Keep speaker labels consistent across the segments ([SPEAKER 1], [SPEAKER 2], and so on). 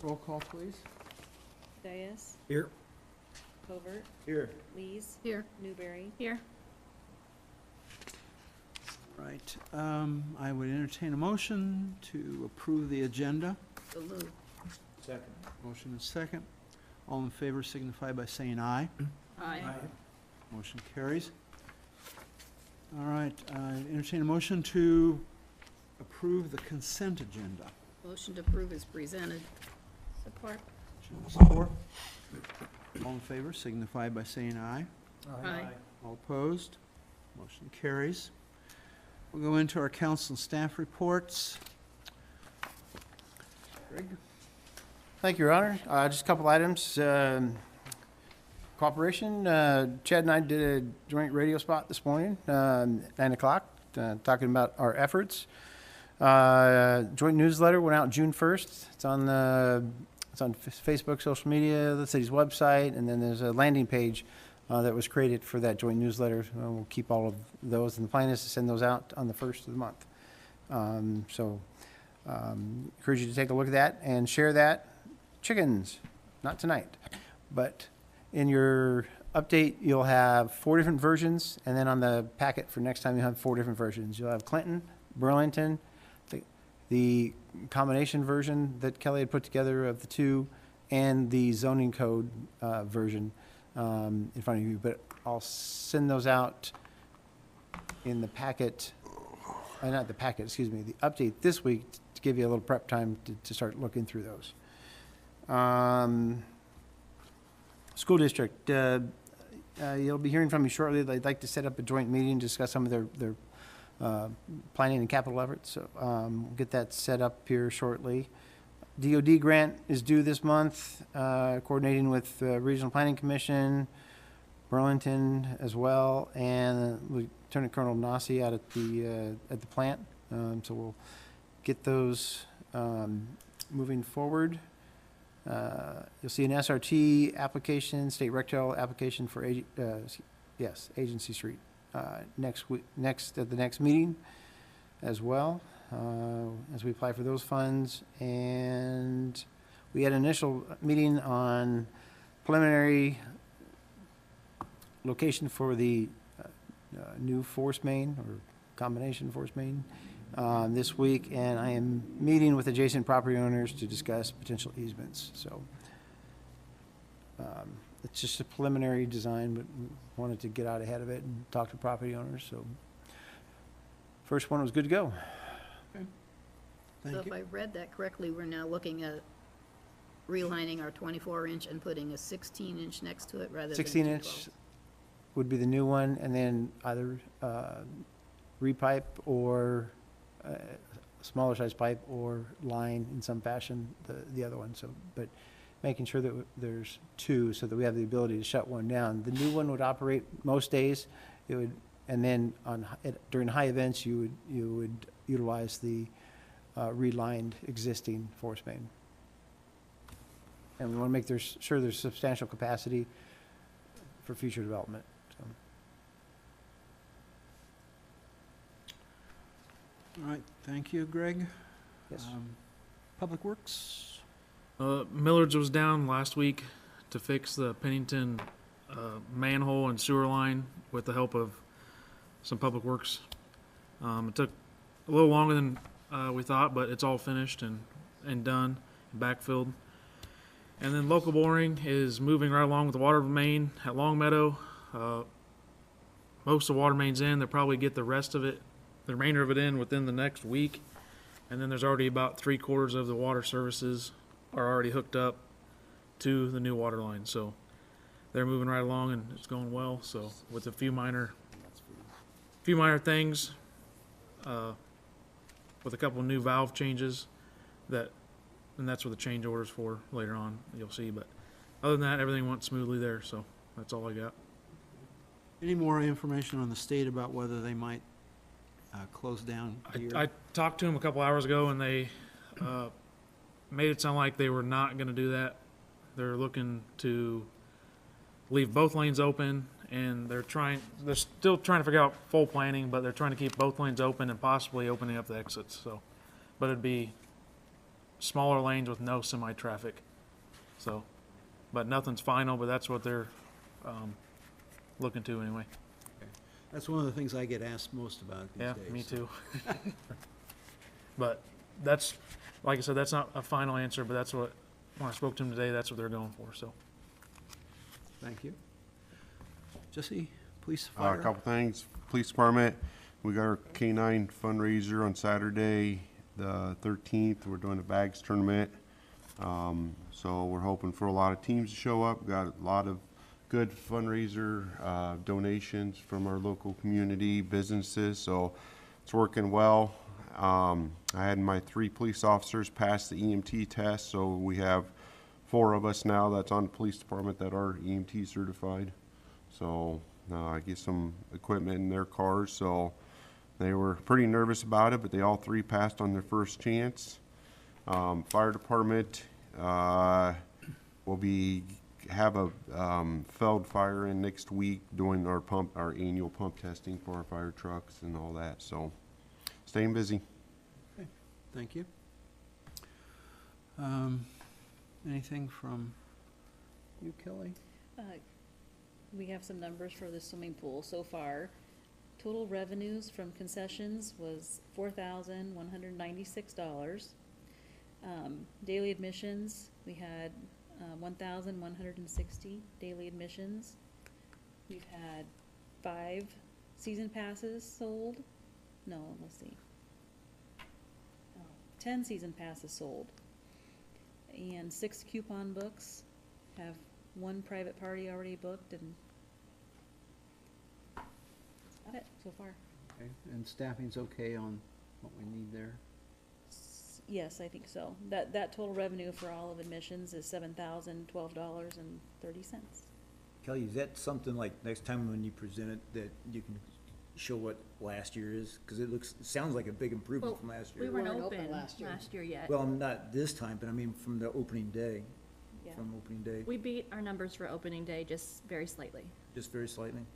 [SPEAKER 1] Roll call, please.
[SPEAKER 2] Dias,
[SPEAKER 1] Here.
[SPEAKER 2] Covert,
[SPEAKER 1] Here.
[SPEAKER 2] Lees,
[SPEAKER 3] Here.
[SPEAKER 2] Newberry.
[SPEAKER 3] Here.
[SPEAKER 1] Right, I would entertain a motion to approve the agenda.
[SPEAKER 3] So moved.
[SPEAKER 4] Second.
[SPEAKER 1] Motion is second. All in favor signify by saying aye.
[SPEAKER 3] Aye.
[SPEAKER 1] Motion carries. All right, entertain a motion to approve the consent agenda.
[SPEAKER 3] Motion to approve is presented. Support.
[SPEAKER 1] Motion and support. All in favor signify by saying aye.
[SPEAKER 3] Aye.
[SPEAKER 1] All opposed? Motion carries. We'll go into our council and staff reports. Greg?
[SPEAKER 4] Thank you, Your Honor. Just a couple items. Cooperation, Chad and I did a joint radio spot this morning, 9 o'clock, talking about our efforts. Joint newsletter went out June 1st. It's on Facebook, social media, the city's website, and then there's a landing page that was created for that joint newsletter. We'll keep all of those, and the plan is to send those out on the 1st of the month. Encourage you to take a look at that and share that. Chickens, not tonight, but in your update, you'll have 4 different versions, and then on the packet for next time, you'll have 4 different versions. You'll have Clinton, Burlington, the combination version that Kelly had put together of the 2, and the zoning code version in front of you. But I'll send those out in the packet, not the packet, excuse me, the update this week to give you a little prep time to start looking through those. School district, you'll be hearing from me shortly. They'd like to set up a joint meeting, discuss some of their planning and capital efforts. So we'll get that set up here shortly. DOD grant is due this month, coordinating with Regional Planning Commission, Burlington as well, and Lieutenant Colonel Nasi out at the plant. So we'll get those moving forward. You'll see an SRT application, state rectal application for Agency Street next week, at the next meeting as well, as we apply for those funds. And we had an initial meeting on preliminary location for the new force main or combination force main this week, and I am meeting with adjacent property owners to discuss potential easements. So it's just a preliminary design, but we wanted to get out ahead of it and talk to property owners. So first one was good to go.
[SPEAKER 3] So
[SPEAKER 1] Thank
[SPEAKER 3] if
[SPEAKER 1] you.
[SPEAKER 3] I read that correctly, we're now looking at relining our 24-inch and putting a 16-inch next to it rather than
[SPEAKER 4] 16-inch would be the new one, and then either repipe or smaller size pipe or line in some fashion the other one. So, but making sure that there's 2 so that we have the ability to shut one down. The new one would operate most days. It would, and then during high events, you would utilize the relined existing force main. And we want to make sure there's substantial capacity for future development. So.
[SPEAKER 1] All right, thank you, Greg.
[SPEAKER 4] Yes.
[SPEAKER 1] Public Works?
[SPEAKER 5] Millard's was down last week to fix the Pennington manhole and sewer line with the help of some Public Works. It took a little longer than we thought, but it's all finished and done, and backfilled. And then local boring is moving right along with the water main at Longmeadow. Most of the water main's in. They'll probably get the rest of it, the remainder of it in within the next week. And then there's already about 3/4 of the water services are already hooked up to the new water line. So they're moving right along and it's going well. So with a few minor things, with a couple new valve changes and that's what the change order's for later on, you'll see. But other than that, everything went smoothly there. So that's all I got.
[SPEAKER 1] Any more information on the state about whether they might close down here?
[SPEAKER 5] I talked to them a couple hours ago, and they made it sound like they were not going to do that. They're looking to leave both lanes open, and they're still trying to figure out full planning, but they're trying to keep both lanes open and possibly opening up the exits. So, but it'd be smaller lanes with no semi-traffic. So, but nothing's final, but that's what they're looking to anyway.
[SPEAKER 1] That's one of the things I get asked most about these
[SPEAKER 5] Yeah,
[SPEAKER 1] days.
[SPEAKER 5] me too. But that's, like I said, that's not a final answer, but that's what, when I spoke to them today, that's what they're going for, so.
[SPEAKER 1] Thank you. Jesse, police,
[SPEAKER 6] A
[SPEAKER 1] fire?
[SPEAKER 6] couple things. Police department, we got our K-9 fundraiser on Saturday, the 13th. We're doing a bags tournament. So we're hoping for a lot of teams to show up. Got a lot of good fundraiser donations from our local community businesses. So it's working well. I had my 3 police officers pass the EMT test. So we have 4 of us now that's on the police department that are EMT certified. So I get some equipment in their cars, so they were pretty nervous about it, but they all 3 passed on their first chance. Fire department will have a Feld fire in next week doing our annual pump testing for our fire trucks and all that. So staying busy.
[SPEAKER 1] Okay, thank you. Anything from you, Kelly?
[SPEAKER 2] We have some numbers for the swimming pool so far. Total revenues from concessions was $4,196. Daily admissions, we had 1,160 daily admissions. We've had 5 season passes sold. No, let's see. 10 season passes sold. And 6 coupon books. Have 1 private party already booked, and that's about it so far.
[SPEAKER 1] Okay, and staffing's okay on what we need there?
[SPEAKER 2] Yes, I think so. That total revenue for all of admissions is $7,012.30.
[SPEAKER 7] Kelly, is that something like next time when you present it that you can show what last year is? Because it sounds like a big improvement from last
[SPEAKER 3] We
[SPEAKER 7] year.
[SPEAKER 3] weren't
[SPEAKER 8] weren't
[SPEAKER 3] open
[SPEAKER 8] open
[SPEAKER 3] last year
[SPEAKER 8] yet.
[SPEAKER 7] Well, not this time, but I mean from the opening day,
[SPEAKER 2] Yeah.
[SPEAKER 7] from opening day,
[SPEAKER 8] We beat our numbers for opening day just very slightly.
[SPEAKER 7] just very slightly.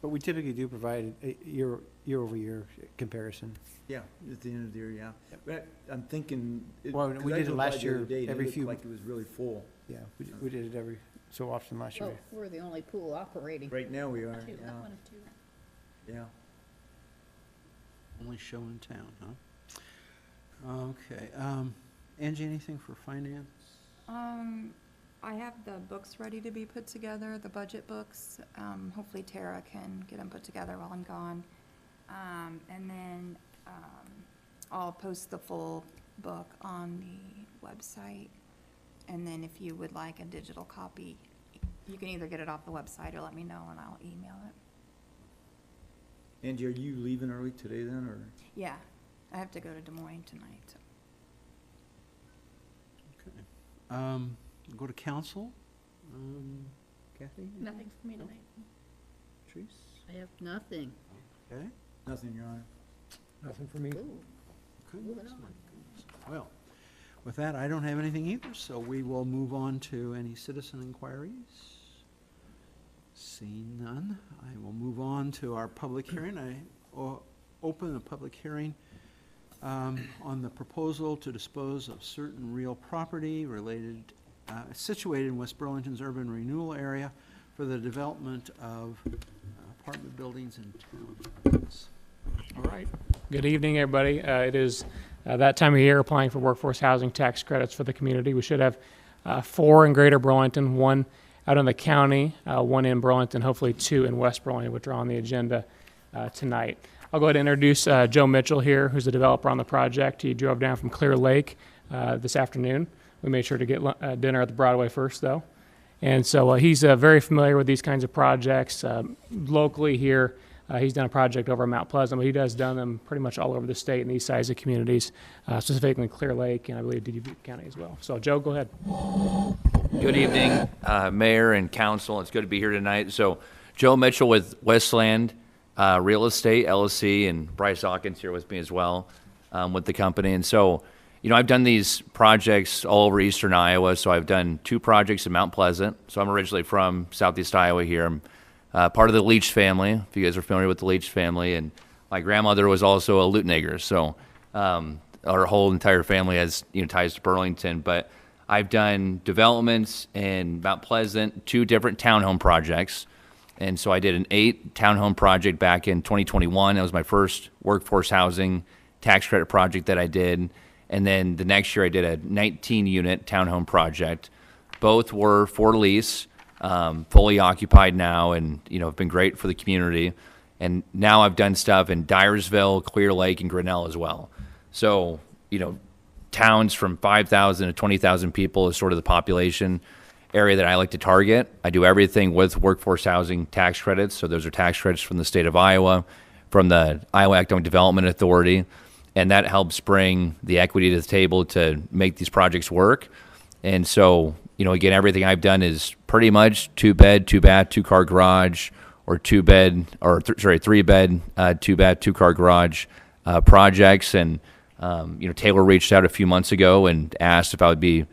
[SPEAKER 4] But we typically do provide a year-over-year comparison.
[SPEAKER 7] Yeah, at the end of the year, yeah. But I'm thinking.
[SPEAKER 4] Well,
[SPEAKER 7] 'cause
[SPEAKER 4] we
[SPEAKER 7] I
[SPEAKER 4] did it
[SPEAKER 7] drove by
[SPEAKER 4] last
[SPEAKER 7] the other
[SPEAKER 4] year,
[SPEAKER 7] day and it
[SPEAKER 4] every
[SPEAKER 7] looked
[SPEAKER 4] few-
[SPEAKER 7] like it was really full.
[SPEAKER 4] Yeah, we did it every so often last year.
[SPEAKER 3] Well, we're the only pool operating.
[SPEAKER 7] Right now we are,
[SPEAKER 8] Two,
[SPEAKER 7] yeah,
[SPEAKER 8] one of 2.
[SPEAKER 7] yeah.
[SPEAKER 1] Only show in town, huh? Okay, Angie, anything for finance?
[SPEAKER 9] I have the books ready to be put together, the budget books. Hopefully Tara can get them put together while I'm gone. And then, I'll post the full book on the website. And then if you would like a digital copy, you can either get it off the website or let me know and I'll email it.
[SPEAKER 7] Angie, are you leaving early today then, or?
[SPEAKER 9] Yeah, I have to go to Des Moines tonight.
[SPEAKER 1] Okay. Go to council. Kathy?
[SPEAKER 8] Nothing for me tonight.
[SPEAKER 1] Trees?
[SPEAKER 3] I have nothing.
[SPEAKER 1] Okay.
[SPEAKER 7] Nothing, Your Honor.
[SPEAKER 4] Nothing for me.
[SPEAKER 3] Ooh, moving
[SPEAKER 1] Goodness,
[SPEAKER 3] on.
[SPEAKER 1] my goodness. Well, with that, I don't have anything either, so we will move on to any citizen inquiries. Seeing none, I will move on to our public hearing. I open a public hearing on the proposal to dispose of certain real property situated in West Burlington's urban renewal area for the development of apartment buildings in town.
[SPEAKER 10] All right. Good evening, everybody. It is that time of year applying for workforce housing tax credits for the community. We should have 4 in Greater Burlington, 1 out in the county, 1 in Burlington, hopefully 2 in West Burlington, which are on the agenda tonight. I'll go ahead and introduce Joe Mitchell here, who's the developer on the project. He drove down from Clear Lake this afternoon. We made sure to get dinner at the Broadway first, though. And so he's very familiar with these kinds of projects. Locally here, he's done a project over at Mount Pleasant, but he has done them pretty much all over the state in these size of communities, specifically in Clear Lake and I believe Dubuque County as well. So Joe, go ahead.
[SPEAKER 11] Good evening, Mayor and Council. It's good to be here tonight. So Joe Mitchell with Westland Real Estate, LLC, and Bryce Hawkins here with me as well with the company. And so, you know, I've done these projects all over eastern Iowa. So I've done 2 projects in Mount Pleasant. So I'm originally from southeast Iowa here. I'm part of the Leach family, if you guys are familiar with the Leach family. And my grandmother was also a Luteniger, so our whole entire family has ties to Burlington. But I've done developments in Mount Pleasant, 2 different townhome projects. And so I did an 8 townhome project back in 2021. That was my first workforce housing tax credit project that I did. And then the next year I did a 19-unit townhome project. Both were for lease, fully occupied now, and have been great for the community. And now I've done stuff in Dyersville, Clear Lake, and Grinnell as well. So, towns from 5,000 to 20,000 people is sort of the population area that I like to target. I do everything with workforce housing tax credits. So those are tax credits from the state of Iowa, from the Iowa Economic Development Authority, and that helps bring the equity to the table to make these projects work. And so, again, everything I've done is pretty much 2-bed, 2-bath, 2-car garage, or 3-bed, 2-bath, 2-car garage projects. And Taylor reached out a few months ago and asked if I would be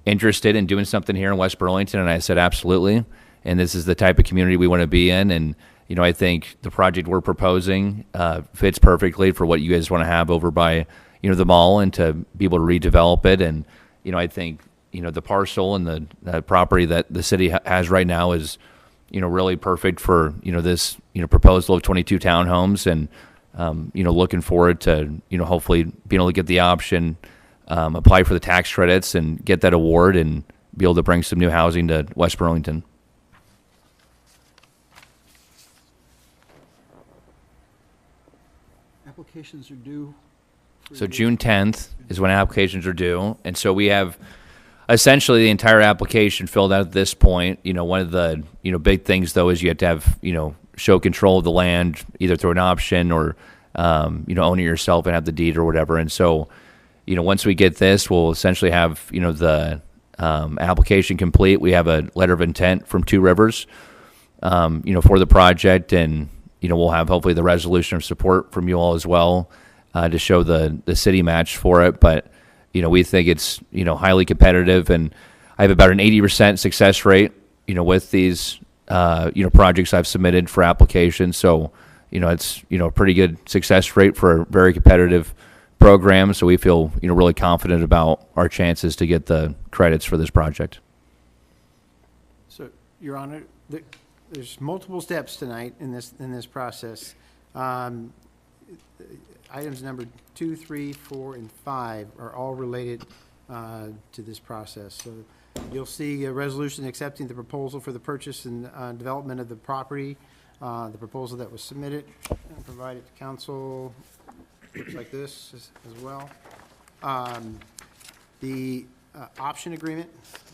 [SPEAKER 11] interested in doing something here in West Burlington, and I said absolutely. And this is the type of community we want to be in. And I think the project we're proposing fits perfectly for what you guys want to have over by the mall, and to be able to redevelop it. And I think the parcel and the property that the city has right now is really perfect for this proposal of 22 townhomes. And looking forward to hopefully being able to get the option, apply for the tax credits and get that award, and be able to bring some new housing to West Burlington.
[SPEAKER 1] Applications are due?
[SPEAKER 11] So June 10th is when applications are due. And so we have essentially the entire application filled out at this point. One of the, big things though is you have to have, show control of the land, either through an option or, own it yourself and have the deed or whatever. And so, once we get this, we'll essentially have, the application complete. We have a letter of intent from Two Rivers, for the project. And, we'll have hopefully the resolution of support from you all as well, to show the city match for it. But, we think it's, highly competitive, and I have about an 80% success rate, with these, projects I've submitted for applications. So, it's, a pretty good success rate for a very competitive program. So we feel, really confident about our chances to get the credits for this project.
[SPEAKER 4] So, Your Honor, there's multiple steps tonight in this process. Items numbered 2, 3, 4, and 5 are all related to this process. So you'll see a resolution accepting the proposal for the purchase and development of the property, the proposal that was submitted and provided to council. Looks like this as well. The option agreement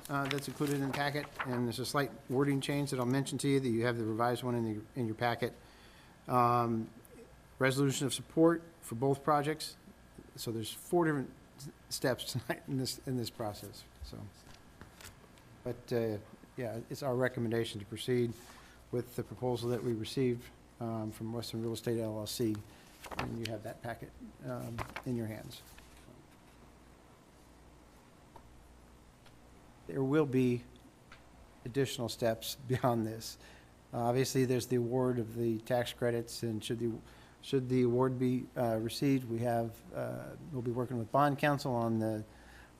[SPEAKER 4] that's included in the packet, and there's a slight wording change that I'll mention to you, that you have the revised one in your packet. Resolution of support for both projects. So there's 4 different steps tonight in this process. So, but yeah, it's our recommendation to proceed with the proposal that we received from Western Real Estate LLC, and you have that packet in your hands. There will be additional steps beyond this. Obviously, there's the award of the tax credits, and should the award be received, we'll be working with bond counsel on the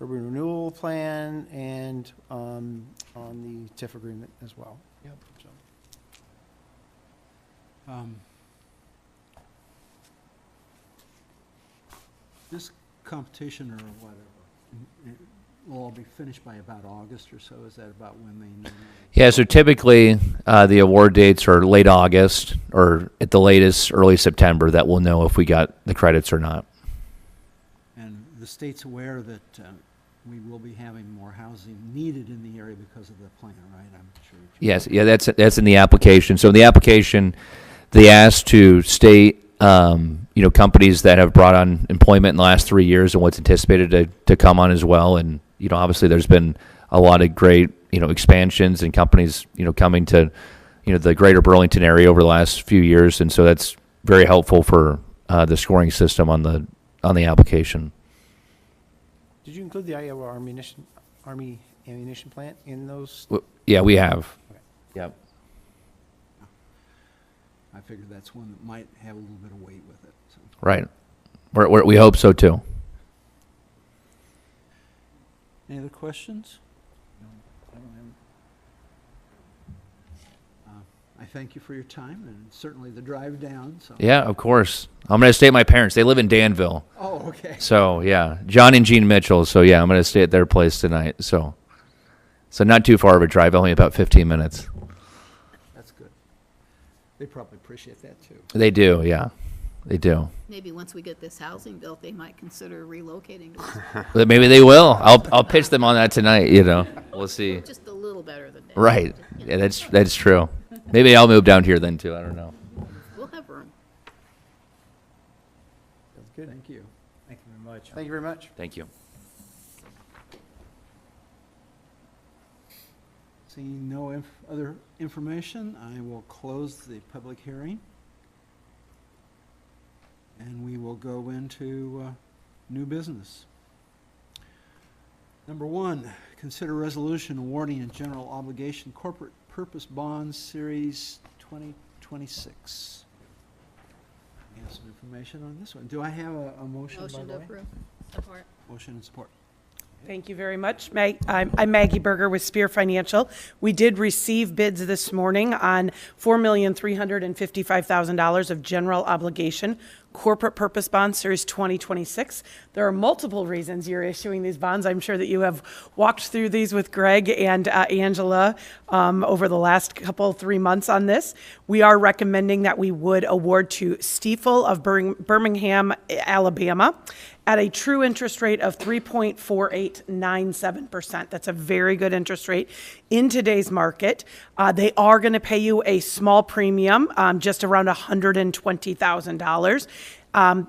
[SPEAKER 4] urban renewal plan and on the TIF agreement as well. Yep. So.
[SPEAKER 1] This competition or whatever, it will all be finished by about August or so? Is that about when they normally?
[SPEAKER 11] Yeah, so typically the award dates are late August, or at the latest early September, that we'll know if we got the credits or not.
[SPEAKER 1] And the state's aware that we will be having more housing needed in the area because of the plan, right? I'm sure.
[SPEAKER 11] Yes, yeah, that's in the application. So in the application, they asked to state companies that have brought on employment in the last 3 years and what's anticipated to come on as well. And, obviously there's been a lot of great, expansions and companies, coming to, the greater Burlington area over the last few years. And so that's very helpful for the scoring system on the application.
[SPEAKER 4] Did you include the Iowa Army ammunition plant in those?
[SPEAKER 11] Yeah, we have.
[SPEAKER 4] Okay.
[SPEAKER 11] Yep.
[SPEAKER 1] I figured that's one that might have a little bit of weight with it, so.
[SPEAKER 11] Right. We hope so too.
[SPEAKER 1] Any other questions?
[SPEAKER 7] I don't have-
[SPEAKER 1] I thank you for your time and certainly the drive down, so.
[SPEAKER 11] Yeah, of course. I'm going to stay at my parents'. They live in Danville.
[SPEAKER 1] Oh, okay.
[SPEAKER 11] So, yeah. John and Jean Mitchell. So, yeah, I'm going to stay at their place tonight. So not too far of a drive, only about 15 minutes.
[SPEAKER 1] That's good. They probably appreciate that too.
[SPEAKER 11] They do, yeah. They do.
[SPEAKER 3] Maybe once we get this housing built, they might consider relocating to us.
[SPEAKER 11] But maybe they will. I'll pitch them on that tonight, you know. We'll see.
[SPEAKER 3] Just a little better than that.
[SPEAKER 11] Right. Yeah, that's true. Maybe I'll move down here then too. I don't know.
[SPEAKER 3] We'll have room.
[SPEAKER 4] That's good.
[SPEAKER 1] Thank you.
[SPEAKER 7] Thank you very much.
[SPEAKER 4] Thank you very much.
[SPEAKER 11] Thank you.
[SPEAKER 1] Seeing no other information, I will close the public hearing. And we will go into new business. Number 1, consider resolution awarding a general obligation corporate purpose bonds series 2026. We have some information on this one. Do I have a motion, by
[SPEAKER 3] Motion
[SPEAKER 1] the
[SPEAKER 3] to
[SPEAKER 1] way?
[SPEAKER 3] approve.
[SPEAKER 8] Support.
[SPEAKER 1] Motion and support.
[SPEAKER 12] Thank you very much. I'm Maggie Berger with Spear Financial. We did receive bids this morning on $4,355,000 of general obligation corporate purpose bonds series 2026. There are multiple reasons you're issuing these bonds. I'm sure that you have walked through these with Greg and Angela over the last 3 months on this. We are recommending that we would award to Stiefel of Birmingham, Alabama, at a true interest rate of 3.4897%. That's a very good interest rate in today's market. They are going to pay you a small premium, just around $120,000.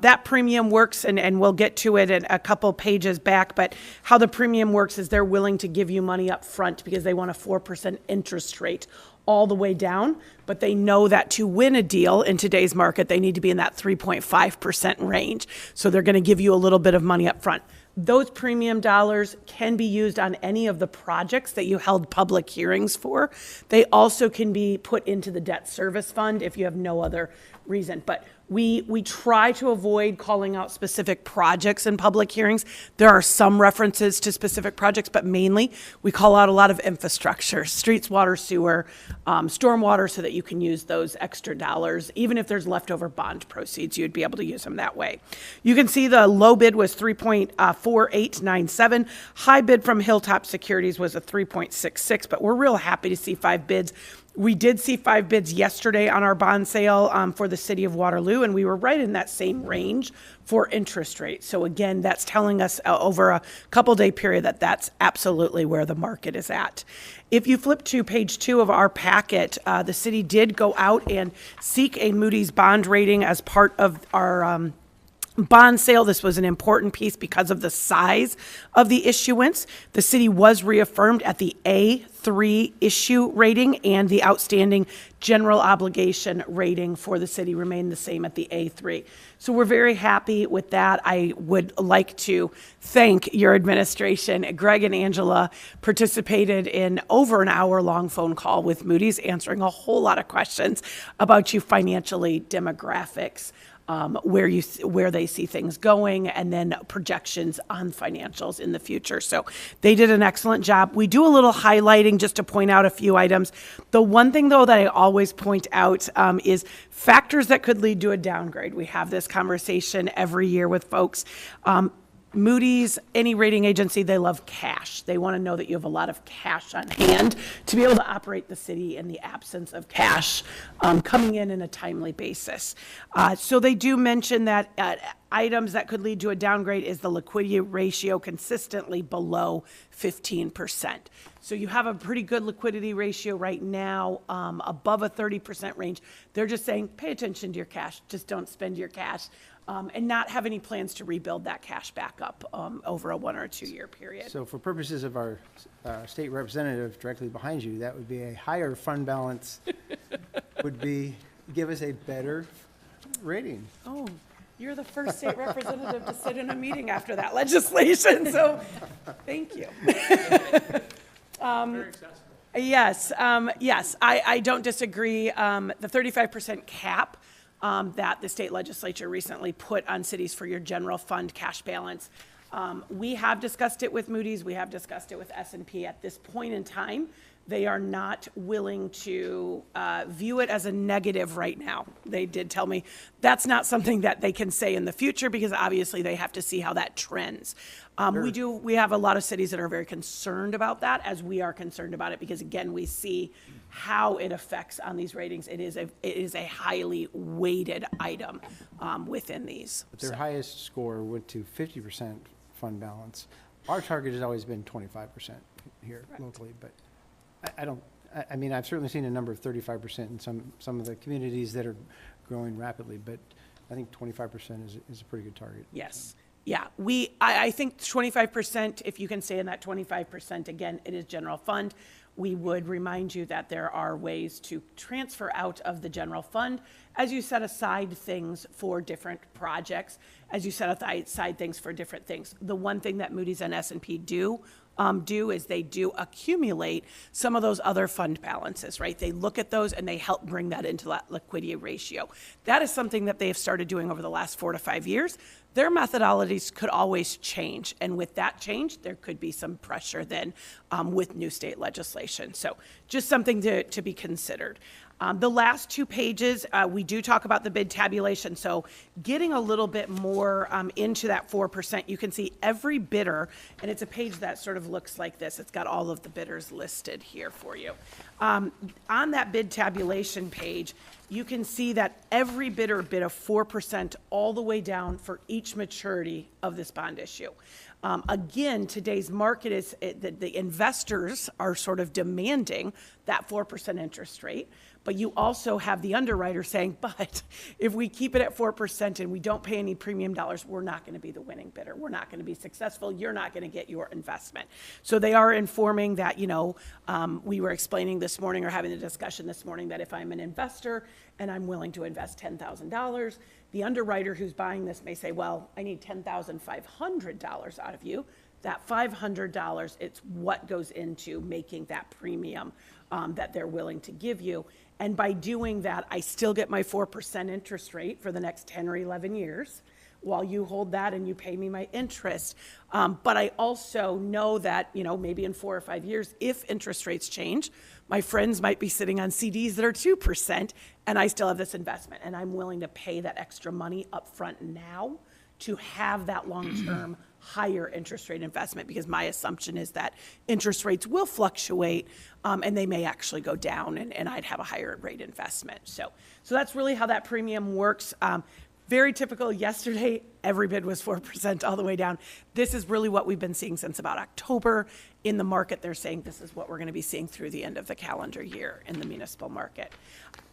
[SPEAKER 12] That premium works, and we'll get to it in a couple pages back, but how the premium works is they're willing to give you money up front because they want a 4% interest rate all the way down, but they know that to win a deal in today's market, they need to be in that 3.5% range. So they're going to give you a little bit of money up front. Those premium dollars can be used on any of the projects that you held public hearings for. They also can be put into the debt service fund if you have no other reason. But we try to avoid calling out specific projects in public hearings. There are some references to specific projects, but mainly we call out a lot of infrastructure, streets, water, sewer, stormwater, so that you can use those extra dollars. Even if there's leftover bond proceeds, you'd be able to use them that way. You can see the low bid was 3.4897. High bid from Hilltop Securities was a 3.66, but we're real happy to see 5 bids. We did see 5 bids yesterday on our bond sale for the city of Waterloo, and we were right in that same range for interest rate. So again, that's telling us over a couple-day period that that's absolutely where the market is at. If you flip to page 2 of our packet, the city did go out and seek a Moody's bond rating as part of our bond sale. This was an important piece because of the size of the issuance. The city was reaffirmed at the A3 issue rating, and the outstanding general obligation rating for the city remained the same at the A3. So we're very happy with that. I would like to thank your administration. Greg and Angela participated in over an hour-long phone call with Moody's, answering a whole lot of questions about you financially, demographics, where they see things going, and then projections on financials in the future. So they did an excellent job. We do a little highlighting just to point out a few items. The one thing, though, that I always point out is factors that could lead to a downgrade. We have this conversation every year with folks. Moody's, any rating agency, they love cash. They want to know that you have a lot of cash on hand to be able to operate the city in the absence of cash coming in a timely basis. So they do mention that items that could lead to a downgrade is the liquidity ratio consistently below 15%. So you have a pretty good liquidity ratio right now, above a 30% range. They're just saying, pay attention to your cash. Just don't spend your cash. And not have any plans to rebuild that cash back up over a 1 or 2 year period.
[SPEAKER 4] So for purposes of our state representative directly behind you, that would be a higher fund balance would give us a better rating.
[SPEAKER 12] Oh, you're the first state representative to sit in a meeting after that legislation, so thank you. Yes, yes, I don't disagree. The 35% cap that the state legislature recently put on cities for your general fund cash balance, we have discussed it with Moody's, we have discussed it with S&P. At this point in time, they are not willing to view it as a negative right now. They did tell me that's not something that they can say in the future because obviously they have to see how that trends. We have a lot of cities that are very concerned about that, as we are concerned about it, because again, we see how it affects on these ratings. It is a highly weighted item within these.
[SPEAKER 4] But their highest score went to 50% fund balance. Our target has always been 25% here locally, but I mean, I've certainly seen a number of 35% in some of the communities that are growing rapidly, but I think 25% is a pretty good target.
[SPEAKER 12] Yes. Yeah, I think 25%, if you can stay in that 25%, again, it is general fund. We would remind you that there are ways to transfer out of the general fund as you set aside things for different projects, as you set aside things for different things. The one thing that Moody's and S&P do is they do accumulate some of those other fund balances, right? They look at those and they help bring that into that liquidity ratio. That is something that they have started doing over the last 4 to 5 years. Their methodologies could always change, and with that change, there could be some pressure then with new state legislation. So just something to be considered. The last 2 pages, we do talk about the bid tabulation. So getting a little bit more into that 4%, you can see every bidder, and it's a page that sort of looks like this. It's got all of the bidders listed here for you. On that bid tabulation page, you can see that every bidder bid a 4% all the way down for each maturity of this bond issue. Again, today's market is the investors are sort of demanding that 4% interest rate. But you also have the underwriter saying, but if we keep it at 4% and we don't pay any premium dollars, we're not going to be the winning bidder. We're not going to be successful. You're not going to get your investment. So they are informing that, we were explaining this morning or having a discussion this morning that if I'm an investor and I'm willing to invest $10,000, the underwriter who's buying this may say, well, I need $10,500 out of you. That $500, it's what goes into making that premium that they're willing to give you. And by doing that, I still get my 4% interest rate for the next 10 or 11 years while you hold that and you pay me my interest. But I also know that, maybe in 4 or 5 years, if interest rates change, my friends might be sitting on CDs that are 2%, and I still have this investment. And I'm willing to pay that extra money up front now to have that long-term higher interest rate investment, because my assumption is that interest rates will fluctuate and they may actually go down and I'd have a higher rate investment. So that's really how that premium works. Very typical. Yesterday, every bid was 4% all the way down. This is really what we've been seeing since about October. In the market, they're saying this is what we're going to be seeing through the end of the calendar year in the municipal market.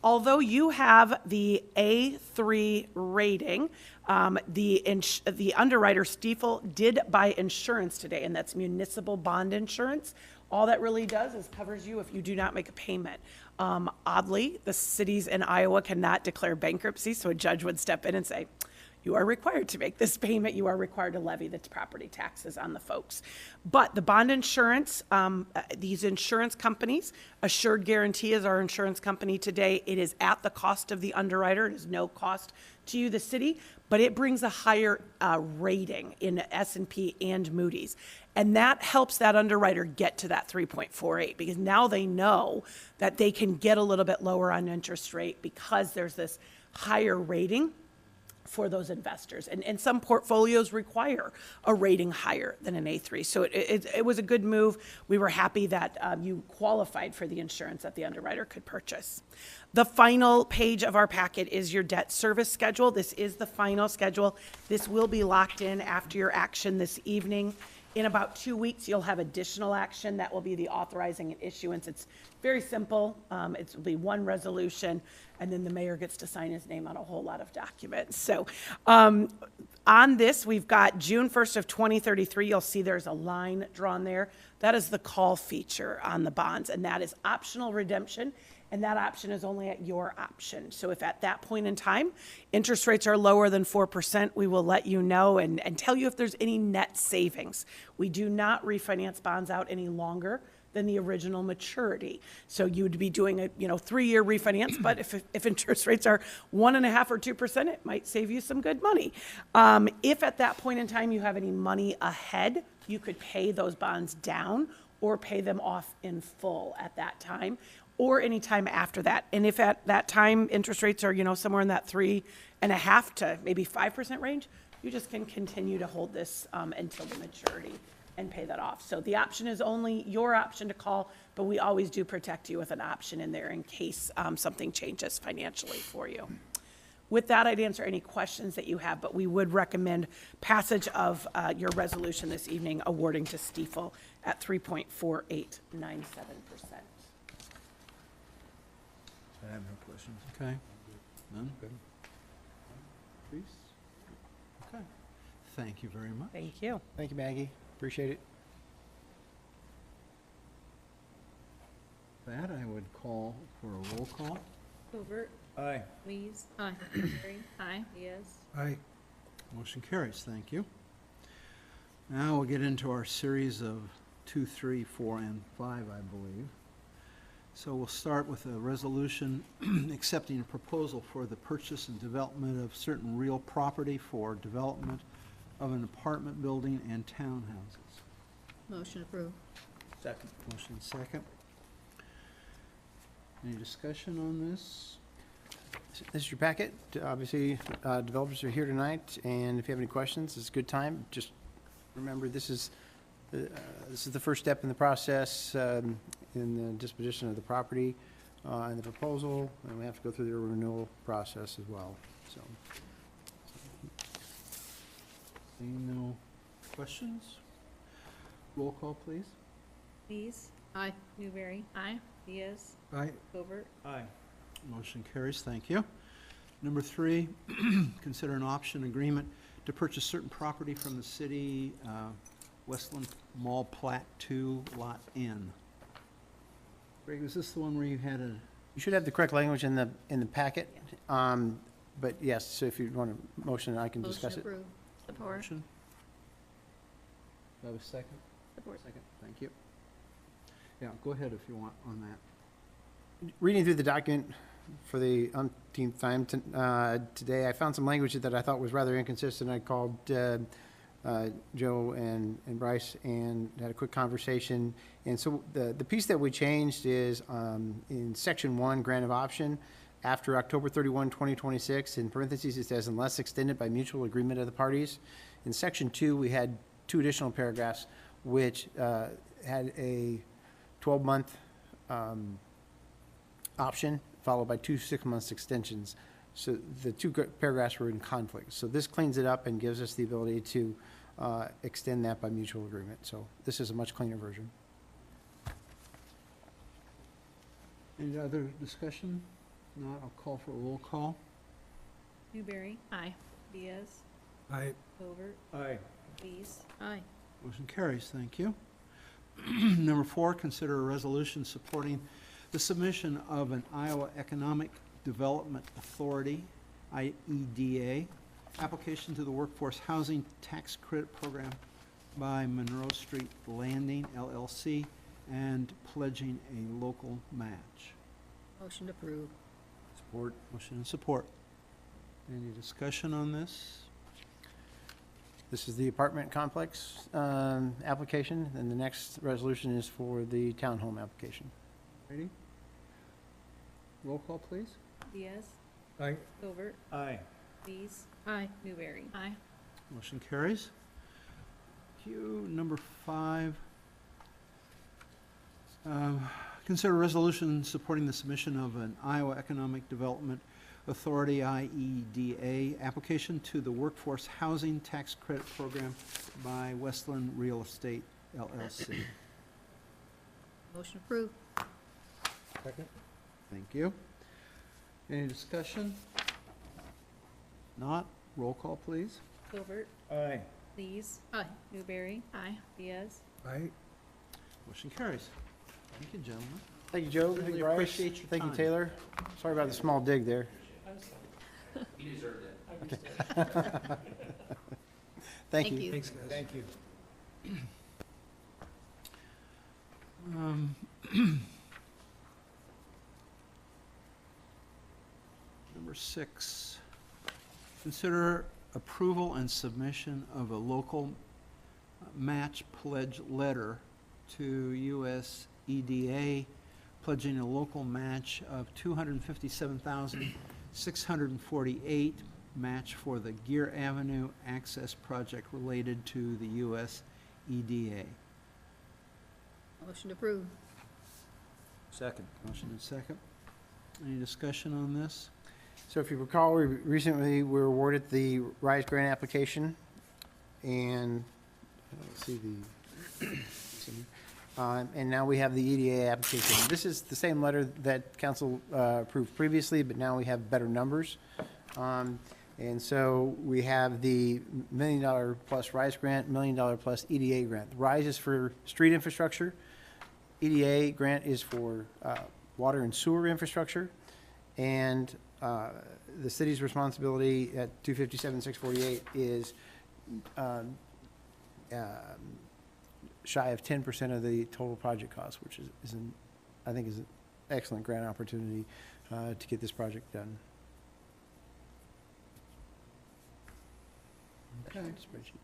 [SPEAKER 12] Although you have the A3 rating, the underwriter, Stiefel, did buy insurance today, and that's municipal bond insurance. All that really does is covers you if you do not make a payment. Oddly, the cities in Iowa cannot declare bankruptcy, so a judge would step in and say, you are required to make this payment. You are required to levy the property taxes on the folks. But the bond insurance, these insurance companies, Assured Guarantee is our insurance company today. It is at the cost of the underwriter. It is no cost to you, the city, but it brings a higher rating in S&P and Moody's. And that helps that underwriter get to that 3.48, because now they know that they can get a little bit lower on interest rate because there's this higher rating for those investors. And some portfolios require a rating higher than an A3. So it was a good move. We were happy that you qualified for the insurance that the underwriter could purchase. The final page of our packet is your debt service schedule. This is the final schedule. This will be locked in after your action this evening. In about 2 weeks, you'll have additional action. That will be the authorizing and issuance. It's very simple. It will be one resolution, and then the mayor gets to sign his name on a whole lot of documents. So on this, we've got June 1st of 2033. You'll see there's a line drawn there. That is the call feature on the bonds, and that is optional redemption. And that option is only at your option. So if at that point in time, interest rates are lower than 4%, we will let you know and tell you if there's any net savings. We do not refinance bonds out any longer than the original maturity. So you would be doing a, 3-year refinance, but if interest rates are 1.5% or 2%, it might save you some good money. If at that point in time you have any money ahead, you could pay those bonds down or pay them off in full at that time, or any time after that. And if at that time interest rates are, somewhere in that 3.5% to maybe 5% range, you just can continue to hold this until the maturity and pay that off. So the option is only your option to call, but we always do protect you with an option in there in case something changes financially for you. With that, I'd answer any questions that you have, but we would recommend passage of your resolution this evening awarding to Stiefel at 3.4897%.
[SPEAKER 7] I have no questions.
[SPEAKER 1] Okay. None? Please? Okay. Thank you very much.
[SPEAKER 12] Thank you.
[SPEAKER 4] Thank you, Maggie. Appreciate it.
[SPEAKER 1] That I would call for a roll call.
[SPEAKER 2] Covert,
[SPEAKER 7] Aye.
[SPEAKER 2] Lees,
[SPEAKER 3] Aye.
[SPEAKER 2] Newberry,
[SPEAKER 8] Aye.
[SPEAKER 2] Diaz.
[SPEAKER 1] Aye. Motion carries, thank you. Now we'll get into our series of 2, 3, 4, and 5, I believe. So we'll start with a resolution accepting a proposal for the purchase and development of certain real property for development of an apartment building and townhouses.
[SPEAKER 3] Motion approved.
[SPEAKER 7] Second.
[SPEAKER 1] Motion second. Any discussion on this?
[SPEAKER 4] This is your packet. Obviously, developers are here tonight, and if you have any questions, it's a good time. Just remember, this is the first step in the process in the disposition of the property and the proposal, and we have to go through the renewal process as well. So,
[SPEAKER 1] Seeing no questions? Roll call, please.
[SPEAKER 2] Lees,
[SPEAKER 3] Aye.
[SPEAKER 2] Newberry,
[SPEAKER 8] Aye.
[SPEAKER 2] Diaz,
[SPEAKER 1] Aye.
[SPEAKER 2] Covert.
[SPEAKER 7] Aye.
[SPEAKER 1] Motion carries, thank you. Number 3, consider an option agreement to purchase certain property from the city, Westland Mall Plat 2, Lot N. Greg, was this the one where you had a,
[SPEAKER 4] you should have the correct language in the packet. But yes, so if you want a motion, I can discuss
[SPEAKER 3] Motion
[SPEAKER 4] it.
[SPEAKER 3] approved.
[SPEAKER 8] Support.
[SPEAKER 1] motion? Do I have a second?
[SPEAKER 8] Support.
[SPEAKER 1] Second, thank you. Yeah, go ahead if you want on that.
[SPEAKER 4] Reading through the document for the umpteenth time today, I found some language that I thought was rather inconsistent. I called Joe and Bryce and had a quick conversation. And so the piece that we changed is in section 1, grant of option, after October 31, 2026, in parentheses, it says, unless extended by mutual agreement of the parties. In section 2, we had 2 additional paragraphs, which had a 12-month option, followed by 2 6-month extensions. So the 2 paragraphs were in conflict. So this cleans it up and gives us the ability to extend that by mutual agreement. So this is a much cleaner version.
[SPEAKER 1] Any other discussion? Not, I'll call for a roll call.
[SPEAKER 2] Newberry,
[SPEAKER 8] Aye.
[SPEAKER 2] Diaz,
[SPEAKER 1] Aye.
[SPEAKER 2] Covert,
[SPEAKER 7] Aye.
[SPEAKER 2] Lees.
[SPEAKER 3] Aye.
[SPEAKER 1] Motion carries, thank you. Number 4, consider a resolution supporting the submission of an Iowa Economic Development Authority, IEDA, application to the Workforce Housing Tax Credit Program by Monroe Street Landing LLC and pledging a local match.
[SPEAKER 3] Motion approved.
[SPEAKER 7] Support.
[SPEAKER 1] Motion and support. Any discussion on this?
[SPEAKER 4] This is the apartment complex application, and the next resolution is for the townhome application.
[SPEAKER 1] Ready? Roll call, please.
[SPEAKER 2] Diaz,
[SPEAKER 1] Aye.
[SPEAKER 2] Covert,
[SPEAKER 7] Aye.
[SPEAKER 2] Lees,
[SPEAKER 3] Aye.
[SPEAKER 2] Newberry.
[SPEAKER 8] Aye.
[SPEAKER 1] Motion carries. Q number 5. Consider a resolution supporting the submission of an Iowa Economic Development Authority, IEDA, application to the Workforce Housing Tax Credit Program by Westland Real Estate LLC.
[SPEAKER 3] Motion approved.
[SPEAKER 1] Second. Thank you. Any discussion? Not, roll call, please.
[SPEAKER 2] Covert,
[SPEAKER 7] Aye.
[SPEAKER 2] Lees,
[SPEAKER 3] Aye.
[SPEAKER 2] Newberry,
[SPEAKER 8] Aye.
[SPEAKER 2] Diaz.
[SPEAKER 1] Aye. Motion carries. Thank you, gentlemen.
[SPEAKER 4] Thank you, Joe. Thank
[SPEAKER 1] Really
[SPEAKER 4] you, Bryce.
[SPEAKER 1] appreciate your
[SPEAKER 4] Thank you,
[SPEAKER 1] time.
[SPEAKER 4] Taylor. Sorry about the small dig there.
[SPEAKER 11] You deserved it.
[SPEAKER 4] Thank you.
[SPEAKER 7] Thank you.
[SPEAKER 1] Number 6, consider approval and submission of a local match pledge letter to US EDA, pledging a local match of $257,648 match for the Gear Avenue Access Project related to the US EDA.
[SPEAKER 3] Motion to approve.
[SPEAKER 7] Second.
[SPEAKER 1] Motion and second. Any discussion on this?
[SPEAKER 4] So if you recall, we recently were awarded the RISE grant application, and let's see and now we have the EDA application. This is the same letter that council approved previously, but now we have better numbers. And so we have the $1 million plus RISE grant, $1 million plus EDA grant. RISE is for street infrastructure. EDA grant is for water and sewer infrastructure. And the city's responsibility at 257,648 is shy of 10% of the total project cost, which I think is an excellent grant opportunity to get this project done.
[SPEAKER 1] Okay.
[SPEAKER 4] Spreadsheet,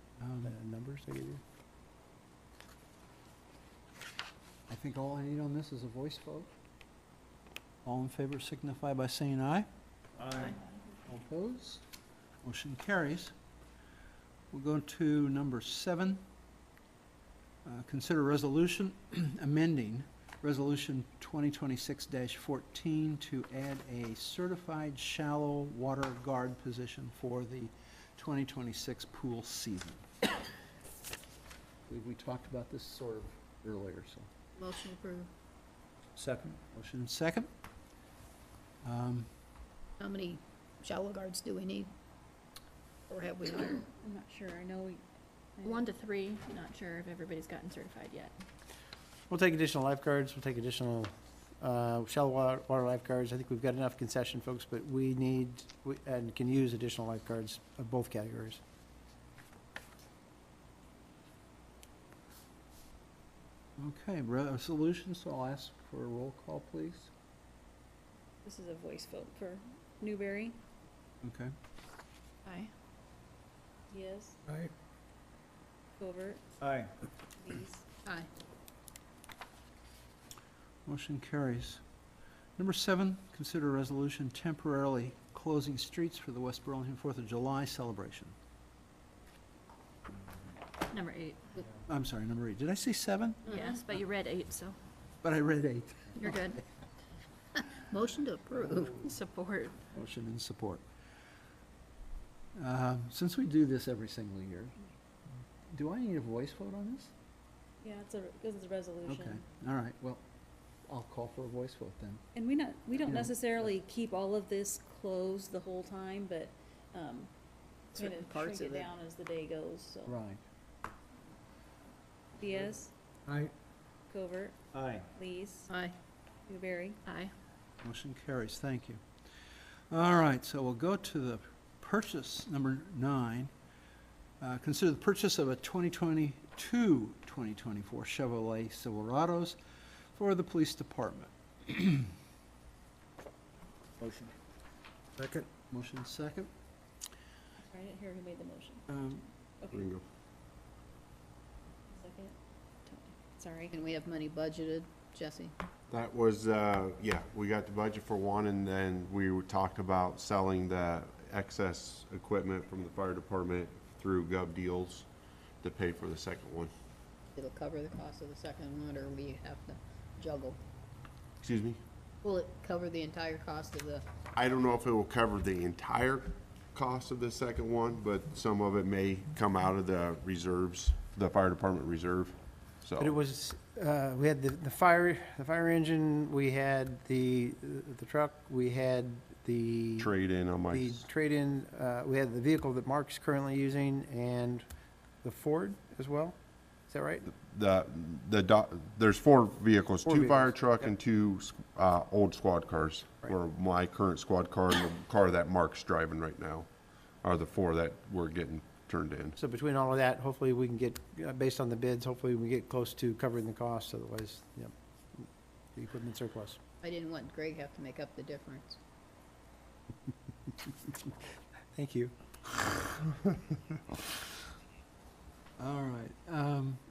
[SPEAKER 4] numbers I gave you.
[SPEAKER 1] I think all I need on this is a voice vote. All in favor signify by saying aye.
[SPEAKER 7] Aye.
[SPEAKER 1] All opposed? Motion carries. We'll go to number 7. Consider resolution amending Resolution 2026-14 to add a certified shallow water guard position for the 2026 pool season. I believe we talked about this sort of earlier, so.
[SPEAKER 3] Motion approved.
[SPEAKER 7] Second.
[SPEAKER 1] Motion and second.
[SPEAKER 3] How many shallow guards do we need? Or have we hired?
[SPEAKER 2] I'm not sure, I know we.
[SPEAKER 8] 1 to 3, not sure if everybody's gotten certified yet.
[SPEAKER 4] We'll take additional lifeguards, we'll take additional shallow water lifeguards. I think we've got enough concession folks, but we need, and can use additional lifeguards of both categories.
[SPEAKER 1] Okay, resolution, so I'll ask for a roll call, please.
[SPEAKER 2] This is a voice vote for Newberry.
[SPEAKER 1] Okay.
[SPEAKER 8] Aye.
[SPEAKER 2] Yes.
[SPEAKER 7] Aye.
[SPEAKER 2] Covert.
[SPEAKER 7] Aye.
[SPEAKER 2] Lees.
[SPEAKER 3] Aye.
[SPEAKER 1] Motion carries. Number 7, consider resolution temporarily closing streets for the West Burlington 4th of July celebration.
[SPEAKER 8] Number 8.
[SPEAKER 1] I'm sorry, number 8. Did I say 7?
[SPEAKER 8] Yes, but you read 8, so
[SPEAKER 1] But I read 8.
[SPEAKER 8] you're good.
[SPEAKER 3] Motion to approve.
[SPEAKER 8] Support.
[SPEAKER 1] Motion and support. Since we do this every single year, do I need a voice vote on this?
[SPEAKER 2] Yeah, because it's a resolution.
[SPEAKER 1] Okay, all right, well, I'll call for a voice vote then.
[SPEAKER 2] And we don't
[SPEAKER 1] Yeah.
[SPEAKER 2] necessarily keep all of this closed the whole time, but, kind
[SPEAKER 3] Certain
[SPEAKER 2] of
[SPEAKER 3] parts
[SPEAKER 2] shrink
[SPEAKER 3] of
[SPEAKER 2] it
[SPEAKER 3] it.
[SPEAKER 2] down as the day goes, so.
[SPEAKER 1] Right.
[SPEAKER 2] Diaz,
[SPEAKER 7] Aye.
[SPEAKER 2] Covert,
[SPEAKER 7] Aye.
[SPEAKER 2] Lees,
[SPEAKER 3] Aye.
[SPEAKER 2] Newberry.
[SPEAKER 8] Aye.
[SPEAKER 1] Motion carries, thank you. All right, so we'll go to the purchase, number 9. Consider the purchase of a 2022-2024 Chevrolet Silverados for the police department.
[SPEAKER 7] Motion. Second.
[SPEAKER 1] Motion second.
[SPEAKER 2] Sorry, I didn't hear who made the motion. Okay,
[SPEAKER 6] Ringo.
[SPEAKER 2] second. Tony. Sorry.
[SPEAKER 3] And we have money budgeted, Jesse?
[SPEAKER 6] That was, yeah, we got the budget for one, and then we talked about selling the excess equipment from the fire department through Gov Deals to pay for the second one.
[SPEAKER 3] It'll cover the cost of the second one, or we have to juggle?
[SPEAKER 6] Excuse me?
[SPEAKER 3] Will it cover the entire cost of the,
[SPEAKER 6] I don't know if it will cover the entire cost of the second one, but some of it may come out of the reserves, the fire department reserve, so.
[SPEAKER 4] But it was, we had the fire engine, we had the truck, we had the.
[SPEAKER 6] Trade-in on my.
[SPEAKER 4] The trade-in, we had the vehicle that Mark's currently using and the Ford as well. Is that right?
[SPEAKER 6] There's 4 vehicles,
[SPEAKER 4] 4
[SPEAKER 6] 2 fire
[SPEAKER 4] vehicles,
[SPEAKER 6] truck
[SPEAKER 4] yep.
[SPEAKER 6] and 2 old squad cars.
[SPEAKER 4] Right.
[SPEAKER 6] Or my current squad car and the car that Mark's driving right now are the 4 that we're getting turned in.
[SPEAKER 4] So between all of that, hopefully we can get, based on the bids, hopefully we get close to covering the costs, otherwise, yep. the equipment surplus.
[SPEAKER 3] I didn't want Greg to have to make up the difference.
[SPEAKER 4] Thank you.
[SPEAKER 1] All right,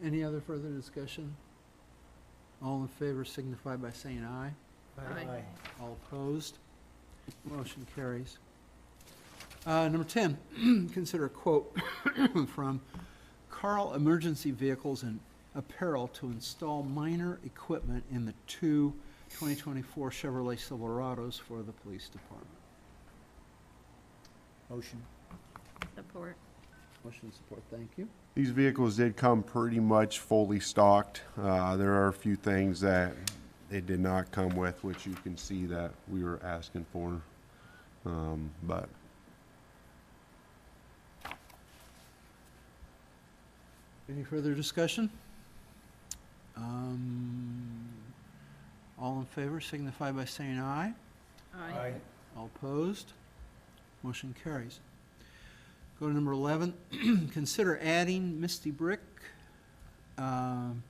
[SPEAKER 1] any other further discussion? All in favor signify by saying aye.
[SPEAKER 3] Aye.
[SPEAKER 1] All opposed? Motion carries. Number 10, consider a quote from Carl Emergency Vehicles and Apparel to install minor equipment in the two 2024 Chevrolet Silverados for the police department.
[SPEAKER 7] Motion.
[SPEAKER 8] Support.
[SPEAKER 1] Motion support, thank you.
[SPEAKER 6] These vehicles did come pretty much fully stocked. There are a few things that they did not come with, which you can see that we were asking for. But
[SPEAKER 1] Any further discussion? All in favor signify by saying aye.
[SPEAKER 3] Aye.
[SPEAKER 1] All opposed? Motion carries. Go to number 11, consider adding Misty Brick,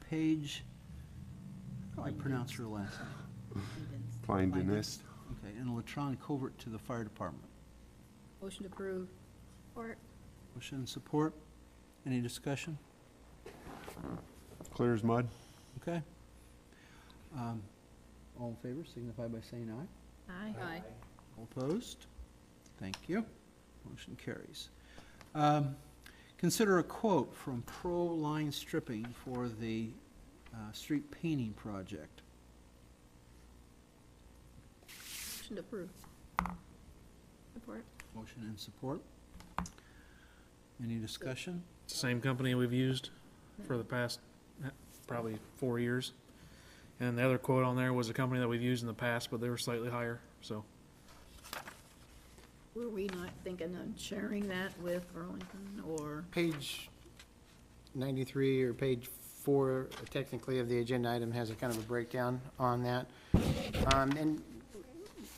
[SPEAKER 1] Page, how do I pronounce her last name?
[SPEAKER 6] Kleindenist.
[SPEAKER 1] Okay, and electronic covert to the fire department.
[SPEAKER 3] Motion approved.
[SPEAKER 8] Support.
[SPEAKER 1] Motion and support. Any discussion?
[SPEAKER 6] Clear as mud.
[SPEAKER 1] Okay. All in favor signify by saying aye.
[SPEAKER 8] Aye.
[SPEAKER 3] Aye.
[SPEAKER 1] All opposed? Thank you. Motion carries. Consider a quote from Pro Line Stripping for the street painting project.
[SPEAKER 3] Motion approved.
[SPEAKER 8] Support.
[SPEAKER 1] Motion and support. Any discussion?
[SPEAKER 5] It's the same company we've used for the past probably 4 years. And the other quote on there was a company that we've used in the past, but they were slightly higher, so.
[SPEAKER 3] Were we not thinking of sharing that with Burlington or?
[SPEAKER 4] Page 93 or page 4 technically of the agenda item has a kind of a breakdown on that. And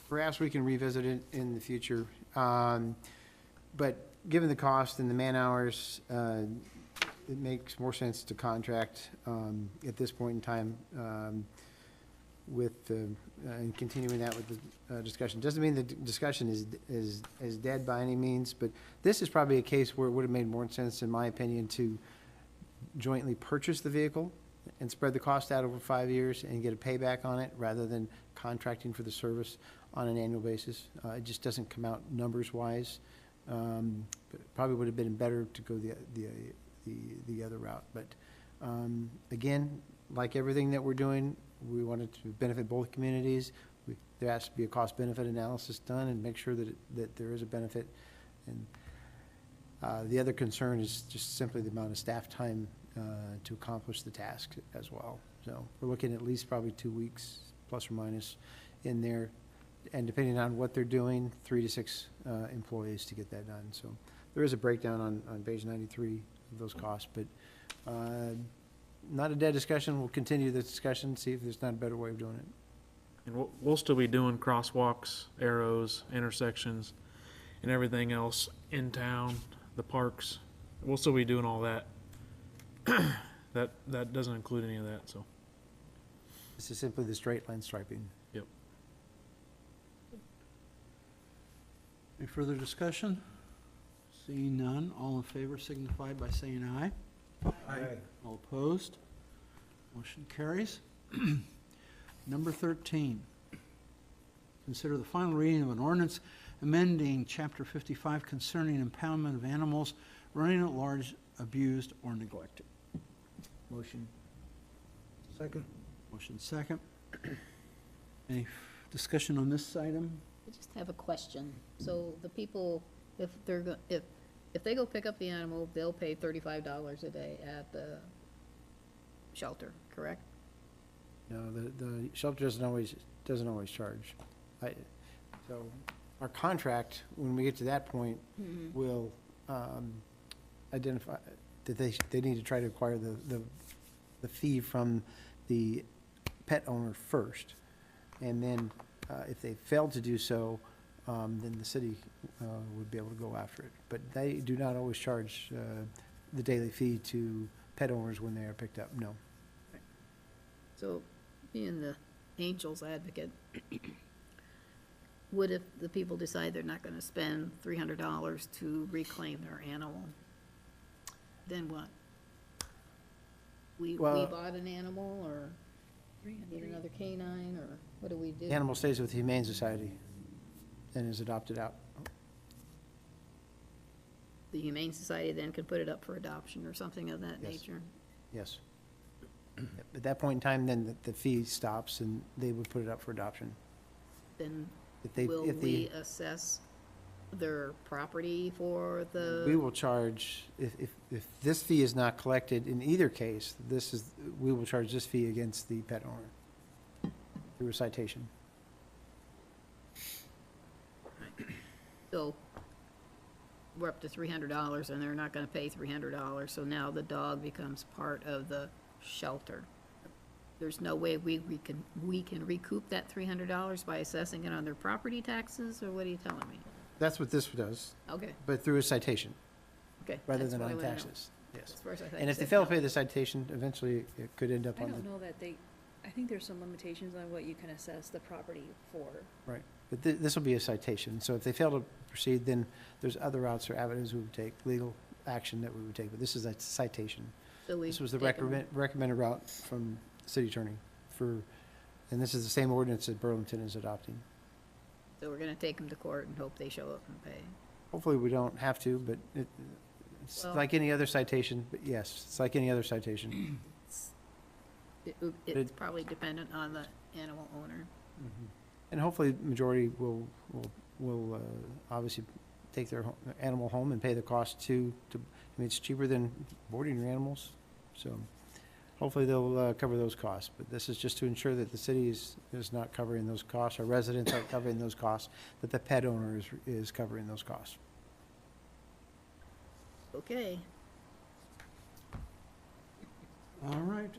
[SPEAKER 4] perhaps we can revisit it in the future. But given the cost and the man-hours, it makes more sense to contract at this point in time with and continuing that with the discussion. Doesn't mean the discussion is dead by any means, but this is probably a case where it would have made more sense, in my opinion, to jointly purchase the vehicle and spread the cost out over 5 years and get a payback on it, rather than contracting for the service on an annual basis. It just doesn't come out numbers-wise. But it probably would have been better to go the other route. But again, like everything that we're doing, we want it to benefit both communities. There has to be a cost-benefit analysis done and make sure that there is a benefit. And the other concern is just simply the amount of staff time to accomplish the task as well. So we're looking at least probably 2 weeks, plus or minus, in there. And depending on what they're doing, 3 to 6 employees to get that done. So there is a breakdown on page 93 of those costs, but not a dead discussion. We'll continue the discussion, see if there's not a better way of doing it.
[SPEAKER 5] And we'll still be doing crosswalks, arrows, intersections, and everything else in town, the parks. We'll still be doing all that. That doesn't include any of that, so.
[SPEAKER 4] This is simply the straight line striping.
[SPEAKER 5] Yep.
[SPEAKER 1] Any further discussion? Seeing none, all in favor signify by saying aye.
[SPEAKER 7] Aye.
[SPEAKER 1] All opposed? Motion carries. Number 13, consider the final reading of an ordinance amending Chapter 55 concerning impoundment of animals running at large, abused, or neglected.
[SPEAKER 7] Motion. Second.
[SPEAKER 1] Motion second. Any discussion on this item?
[SPEAKER 3] I just have a question. So the people, if they go pick up the animal, they'll pay $35 a day at the shelter, correct?
[SPEAKER 4] No, the shelter doesn't always charge. So our contract, when we get to that point, will identify that they need to try to acquire the fee from the pet owner first. And then if they fail to do so, then the city would be able to go after it. But they do not always charge the daily fee to pet owners when they are picked up, no.
[SPEAKER 3] So being the angel's advocate, what if the people decide they're not gonna spend $300 to reclaim their animal? Then what? We
[SPEAKER 4] Well-
[SPEAKER 3] bought an animal, or get another canine, or what do we do?
[SPEAKER 4] The animal stays with the Humane Society and is adopted out.
[SPEAKER 3] The Humane Society then could put it up for adoption or something of that
[SPEAKER 4] Yes.
[SPEAKER 3] nature?
[SPEAKER 4] Yes. At that point in time, then the fee stops and they would put it up for adoption.
[SPEAKER 3] Then
[SPEAKER 4] If they,
[SPEAKER 3] will
[SPEAKER 4] if
[SPEAKER 3] we
[SPEAKER 4] the,
[SPEAKER 3] assess their property for the?
[SPEAKER 4] we will charge, if this fee is not collected in either case, we will charge this fee against the pet owner through a citation.
[SPEAKER 3] So we're up to $300 and they're not gonna pay $300, so now the dog becomes part of the shelter. There's no way we can recoup that $300 by assessing it on their property taxes, or what are you telling me?
[SPEAKER 4] That's what this does,
[SPEAKER 3] Okay,
[SPEAKER 4] but through a citation
[SPEAKER 3] okay.
[SPEAKER 4] rather
[SPEAKER 3] that's
[SPEAKER 4] than
[SPEAKER 3] what I
[SPEAKER 4] on
[SPEAKER 3] wanna know.
[SPEAKER 4] taxes. Yes.
[SPEAKER 3] As far as I thought
[SPEAKER 4] And
[SPEAKER 3] you
[SPEAKER 4] if they
[SPEAKER 3] said
[SPEAKER 4] fail
[SPEAKER 3] no.
[SPEAKER 4] to pay the citation, eventually it could end up
[SPEAKER 2] I
[SPEAKER 4] on
[SPEAKER 2] don't
[SPEAKER 4] the,
[SPEAKER 2] know that I think there's some limitations on what you can assess the property for.
[SPEAKER 4] right. But this will be a citation. So if they fail to proceed, then there's other routes or avenues we would take, legal action that we would take. But this is a citation.
[SPEAKER 3] So we
[SPEAKER 4] This was the
[SPEAKER 3] take 'em-
[SPEAKER 4] recommended route from the city attorney and this is the same ordinance that Burlington is adopting.
[SPEAKER 3] So we're gonna take them to court and hope they show up and pay.
[SPEAKER 4] Hopefully, we don't have to, but it's
[SPEAKER 3] Well-
[SPEAKER 4] like any other citation, but yes, it's like any other citation.
[SPEAKER 3] It's probably dependent on the animal owner.
[SPEAKER 4] And hopefully, majority will obviously take their animal home and pay the cost I mean, it's cheaper than boarding your animals, so hopefully they'll cover those costs. But this is just to ensure that the city is not covering those costs, our residents aren't covering those costs, that the pet owner is covering those costs.
[SPEAKER 3] Okay,
[SPEAKER 1] All right.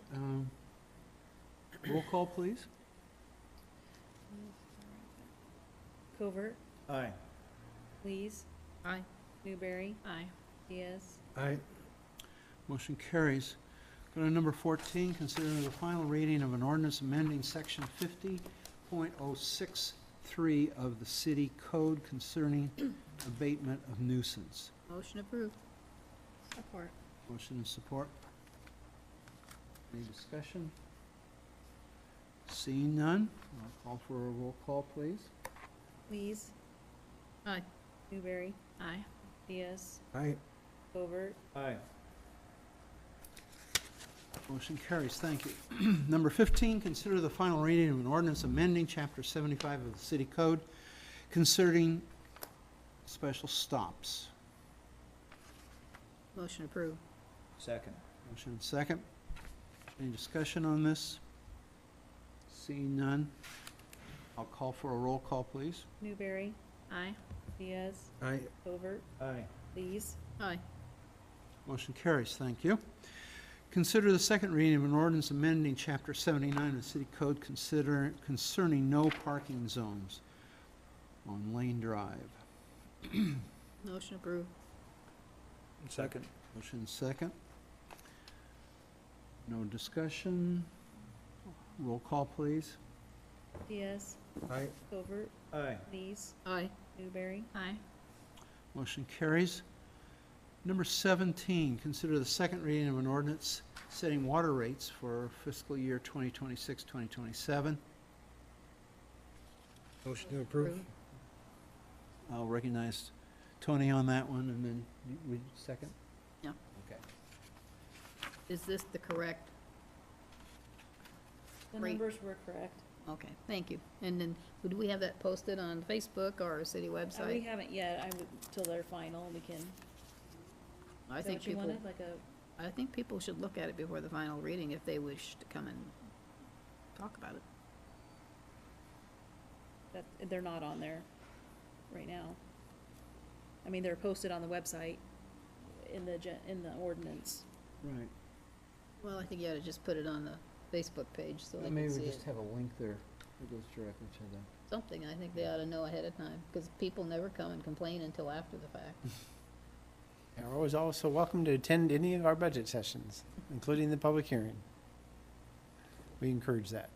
[SPEAKER 1] Roll call, please.
[SPEAKER 2] Covert,
[SPEAKER 7] Aye.
[SPEAKER 2] Lees,
[SPEAKER 3] aye.
[SPEAKER 2] Newberry,
[SPEAKER 3] Aye.
[SPEAKER 2] Diaz,
[SPEAKER 1] Aye. Motion carries. Go to number 14, consider the final reading of an ordinance amending section 50.063 of the city code concerning abatement of nuisance.
[SPEAKER 3] Motion approved.
[SPEAKER 8] Support.
[SPEAKER 1] Motion and support. Any discussion? Seeing none, I'll call for a roll call, please.
[SPEAKER 2] Lees,
[SPEAKER 3] Aye.
[SPEAKER 2] Newberry,
[SPEAKER 3] Aye.
[SPEAKER 2] Diaz,
[SPEAKER 1] Aye.
[SPEAKER 2] Covert,
[SPEAKER 7] Aye.
[SPEAKER 1] Motion carries, thank you. Number 15, consider the final reading of an ordinance amending Chapter 75 of the City Code concerning special stops.
[SPEAKER 3] Motion approved.
[SPEAKER 7] Second.
[SPEAKER 1] Motion and second. Any discussion on this? Seeing none, I'll call for a roll call, please.
[SPEAKER 2] Newberry,
[SPEAKER 3] Aye.
[SPEAKER 2] Diaz,
[SPEAKER 1] Aye.
[SPEAKER 2] Covert,
[SPEAKER 7] Aye.
[SPEAKER 2] Lees,
[SPEAKER 3] Aye.
[SPEAKER 1] Motion carries, thank you. Consider the second reading of an ordinance amending Chapter 79 of the City Code concerning no parking zones on Lane Drive.
[SPEAKER 3] Motion approved.
[SPEAKER 7] Second.
[SPEAKER 1] Motion second. No discussion. Roll call, please.
[SPEAKER 2] Diaz,
[SPEAKER 1] Aye.
[SPEAKER 2] Covert,
[SPEAKER 7] Aye.
[SPEAKER 2] Lees,
[SPEAKER 3] Aye.
[SPEAKER 2] Newberry,
[SPEAKER 3] Aye.
[SPEAKER 1] Motion carries. Number 17, consider the second reading of an ordinance setting water rates for fiscal year 2026, 2027.
[SPEAKER 3] Motion to approve.
[SPEAKER 1] I'll recognize Tony on that one, and then we second?
[SPEAKER 3] Yeah.
[SPEAKER 1] Okay.
[SPEAKER 3] Is this the correct?
[SPEAKER 2] the
[SPEAKER 3] Great.
[SPEAKER 2] numbers were correct.
[SPEAKER 3] Okay, thank you. And then, would we have that posted on Facebook or our city
[SPEAKER 2] We
[SPEAKER 3] website?
[SPEAKER 2] haven't yet, till they're final, we can, is
[SPEAKER 3] I
[SPEAKER 2] that
[SPEAKER 3] think
[SPEAKER 2] what you
[SPEAKER 3] people,
[SPEAKER 2] wanted, like a,
[SPEAKER 3] I think people should look at it before the final reading if they wish to come and talk about it.
[SPEAKER 2] that, they're not on there right now. I mean, they're posted on the website in the ordinance.
[SPEAKER 1] Right.
[SPEAKER 3] Well, I think you ought to just put it on the Facebook page so they
[SPEAKER 1] Maybe
[SPEAKER 3] can
[SPEAKER 1] we
[SPEAKER 3] see
[SPEAKER 1] just
[SPEAKER 3] it.
[SPEAKER 1] have a link there that goes directly to them.
[SPEAKER 3] Something I think they ought to know ahead of time, because people never come and complain until after the fact.
[SPEAKER 4] You're always also welcome to attend any of our budget sessions, including the public hearing. We encourage that.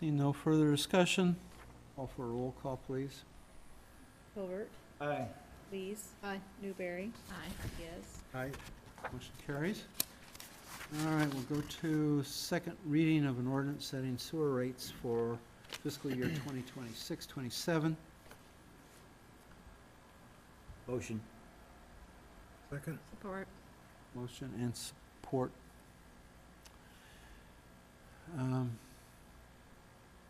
[SPEAKER 1] Seeing no further discussion, call for a roll call, please.
[SPEAKER 2] Covert,
[SPEAKER 7] Aye.
[SPEAKER 2] Lees,
[SPEAKER 3] Aye.
[SPEAKER 2] Newberry,
[SPEAKER 3] Aye.
[SPEAKER 2] Diaz.
[SPEAKER 1] Aye. Motion carries. All right, we'll go to second reading of an ordinance setting sewer rates for fiscal year 2026-27.
[SPEAKER 7] Motion.
[SPEAKER 6] Second.
[SPEAKER 8] Support.
[SPEAKER 1] Motion and support.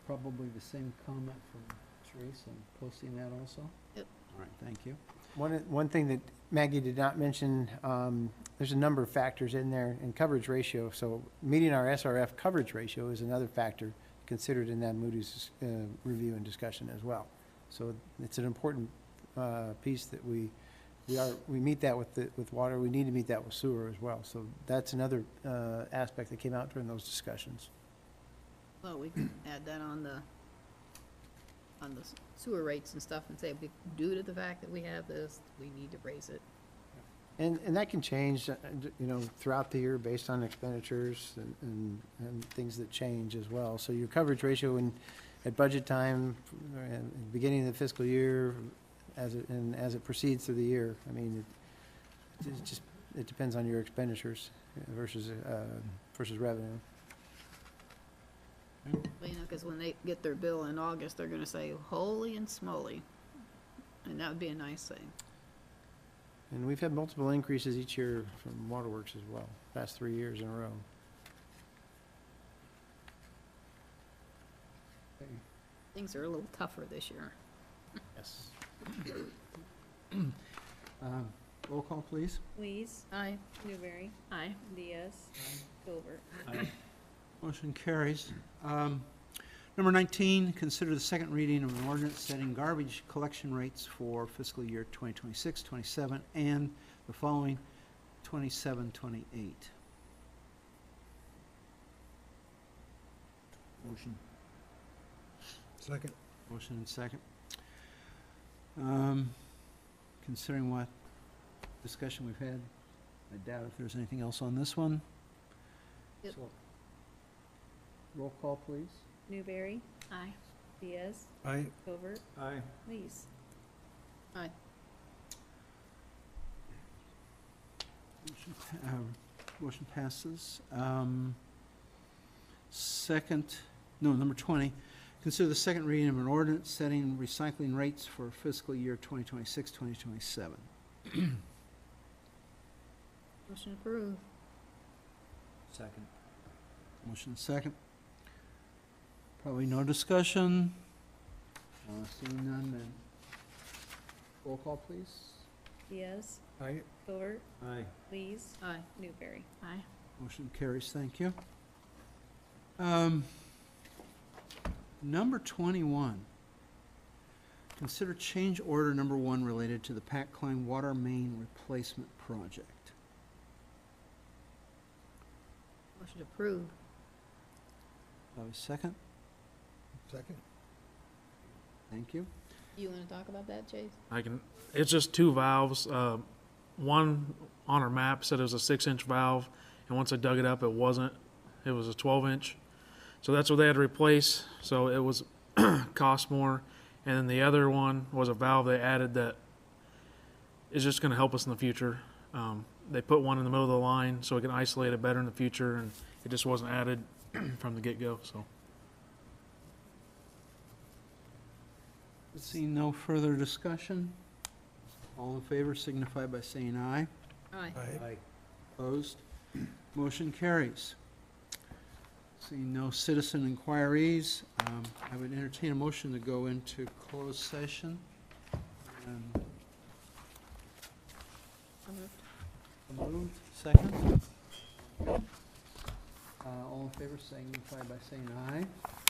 [SPEAKER 1] Probably the same comment from Therese on posting that also?
[SPEAKER 3] Yep.
[SPEAKER 1] All right, thank you.
[SPEAKER 4] One thing that Maggie did not mention, there's a number of factors in there in coverage ratio. So meeting our SRF coverage ratio is another factor considered in that Moody's review and discussion as well. So it's an important piece that we meet that with water. We need to meet that with sewer as well. So that's another aspect that came out during those discussions.
[SPEAKER 3] Well, we can add that on the sewer rates and stuff and say, due to the fact that we have this, we need to raise it.
[SPEAKER 4] And that can change, throughout the year based on expenditures and things that change as well. So your coverage ratio at budget time, and beginning of the fiscal year, as it proceeds through the year, I mean, it depends on your expenditures versus revenue.
[SPEAKER 3] Well, because when they get their bill in August, they're gonna say, holy and smoly. And that would be a nice thing.
[SPEAKER 4] And we've had multiple increases each year from Waterworks as well, past 3 years in a row.
[SPEAKER 3] Things are a little tougher this year.
[SPEAKER 4] Yes.
[SPEAKER 1] Roll call, please.
[SPEAKER 2] Lees,
[SPEAKER 3] Aye.
[SPEAKER 2] Newberry,
[SPEAKER 8] Aye.
[SPEAKER 2] Diaz, Covert.
[SPEAKER 7] Aye.
[SPEAKER 1] Motion carries. Number 19, consider the second reading of an ordinance setting garbage collection rates for fiscal year 2026-27 and the following 27-28.
[SPEAKER 7] Motion.
[SPEAKER 6] Second.
[SPEAKER 1] Motion and second. Considering what discussion we've had, I doubt if there's anything else on this one.
[SPEAKER 3] Yep.
[SPEAKER 1] So, roll call, please.
[SPEAKER 2] Newberry,
[SPEAKER 8] Aye.
[SPEAKER 2] Diaz,
[SPEAKER 6] Aye.
[SPEAKER 2] Covert,
[SPEAKER 7] Aye.
[SPEAKER 2] Lees.
[SPEAKER 3] Aye.
[SPEAKER 1] Motion passes. Number 20, consider the second reading of an ordinance setting recycling rates for fiscal year 2026-2027.
[SPEAKER 3] Motion approved.
[SPEAKER 7] Second.
[SPEAKER 1] Motion second. Probably no discussion. Seeing none, then roll call, please.
[SPEAKER 2] Diaz,
[SPEAKER 6] Aye.
[SPEAKER 2] Covert,
[SPEAKER 7] Aye.
[SPEAKER 2] Lees,
[SPEAKER 3] Aye.
[SPEAKER 2] Newberry.
[SPEAKER 8] Aye.
[SPEAKER 1] Motion carries, thank you. Number 21, consider change order number 1 related to the Pat Klein water main replacement project.
[SPEAKER 3] Motion approved.
[SPEAKER 1] Have a second?
[SPEAKER 6] Second.
[SPEAKER 1] Thank you.
[SPEAKER 3] You wanna talk about that, Chase?
[SPEAKER 5] It's just 2 valves. One on our map said it was a 6-inch valve, and once I dug it up, it wasn't. It was a 12-inch. So that's what they had to replace. So it was cost more. And then the other one was a valve they added that is just going to help us in the future. They put one in the middle of the line so we can isolate it better in the future, and it just wasn't added from the get-go. So.
[SPEAKER 1] Seeing no further discussion, all in favor signify by saying aye.
[SPEAKER 3] Aye.
[SPEAKER 7] Aye.
[SPEAKER 1] Opposed? Motion carries. Seeing no citizen inquiries, I would entertain a motion to go into closed session. Moved, second. All in favor signify by saying aye.